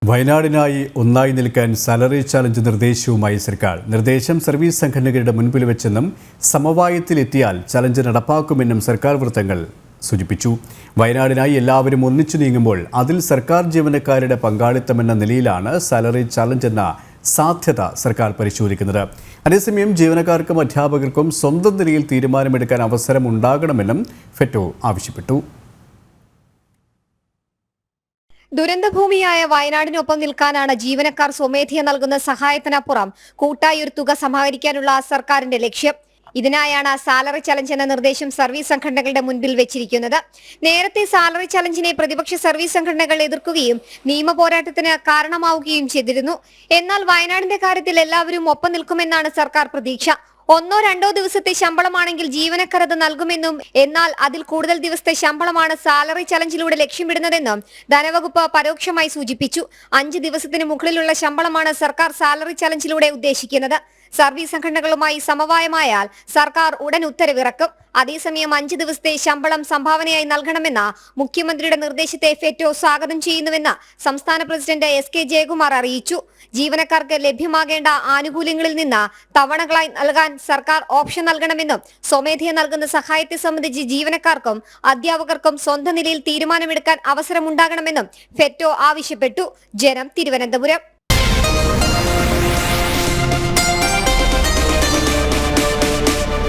വയനാടിനായി ഒന്നായി നിൽക്കാൻ salary challenge നിർദ്ദേശവുമായി സർക്കാർ. നിർദ്ദേശം സർവീസ് സംഘടനകളുടെ മുൻപിൽ വെച്ചെന്നും സമവായത്തിലെത്തിയാൽ ചലഞ്ച് നടപ്പാക്കുമെന്നും സർക്കാർ വൃത്തങ്ങൾ സൂചിപ്പിച്ചു. വയനാടിനായി എല്ലാവരും ഒന്നിച്ചു നീങ്ങുമ്പോൾ അതിൽ സർക്കാർ ജീവനക്കാരുടെ പങ്കാളിത്തമെന്ന നിലയിലാണ് സാലറി ചാലഞ്ച് എന്ന സാധ്യത സർക്കാർ പരിശോധിക്കുന്നത്. അതേസമയം ജീവനക്കാർക്കും അധ്യാപകർക്കും സ്വന്തം നിലയിൽ തീരുമാനമെടുക്കാൻ അവസരം ഉണ്ടാകണമെന്നും ഫെറ്റോ ആവശ്യപ്പെട്ടു. ദുരന്തഭൂമിയായ വയനാടിനൊപ്പം നിൽക്കാനാണ് ജീവനക്കാർ സ്വമേധയാ നൽകുന്ന സഹായത്തിനപ്പുറം കൂട്ടായി ഒരു തുക സമാഹരിക്കാനുള്ള സർക്കാരിന്റെ ലക്ഷ്യം. ഇതിനായാണ് സാലറി ചലഞ്ച് എന്ന നിർദ്ദേശം സർവീസ് സംഘടനകളുടെ മുൻപിൽ വെച്ചിരിക്കുന്നത്. നേരത്തെ സാലറി ചലഞ്ചിനെ പ്രതിപക്ഷ സർവീസ് സംഘടനകൾ എതിർക്കുകയും നിയമ പോരാട്ടത്തിന് കാരണമാവുകയും ചെയ്തിരുന്നു. എന്നാൽ വയനാടിന്റെ കാര്യത്തിൽ എല്ലാവരും ഒപ്പം നിൽക്കുമെന്നാണ് സർക്കാർ പ്രതീക്ഷ. 1-2 ദിവസത്തെ ശമ്പളമാണെങ്കിൽ ജീവനക്കാർ അത് നൽകുമെന്നും, എന്നാൽ അതിൽ കൂടുതൽ ദിവസത്തെ ശമ്പളമാണ് സാലറി ചലഞ്ചിലൂടെ ലക്ഷ്യമിടുന്നതെന്നും ധനവകുപ്പ് പരോക്ഷമായി സൂചിപ്പിച്ചു. 5 ദിവസത്തിന് മുകളിലുള്ള ശമ്പളമാണ് സർക്കാർ സാലറി ചലഞ്ചിലൂടെ ഉദ്ദേശിക്കുന്നത്. സർവീസ് സംഘടനകളുമായി സമവായമായാൽ സർക്കാർ ഉടൻ ഉത്തരവിറക്കും. അതേസമയം 5 ദിവസത്തെ ശമ്പളം സംഭാവനയായി നൽകണമെന്ന മുഖ്യമന്ത്രിയുടെ നിർദ്ദേശത്തെ ഫെറ്റോ സ്വാഗതം ചെയ്യുന്നുവെന്ന് സംസ്ഥാന പ്രസിഡന്റ് SK ജയകുമാർ അറിയിച്ചു. ജീവനക്കാർക്ക് ലഭ്യമാകേണ്ട ആനുകൂല്യങ്ങളിൽ നിന്ന് തവണകളായി നൽകാൻ സർക്കാർ ഓപ്ഷൻ നൽകണമെന്നും, സ്വമേധയാ നൽകുന്ന സഹായത്തെ സംബന്ധിച്ച് ജീവനക്കാർക്കും അധ്യാപകർക്കും സ്വന്തം നിലയിൽ തീരുമാനമെടുക്കാൻ അവസരമുണ്ടാകണമെന്നും ഫെറ്റോ ആവശ്യപ്പെട്ടു. ജനം, തിരുവനന്തപുരം.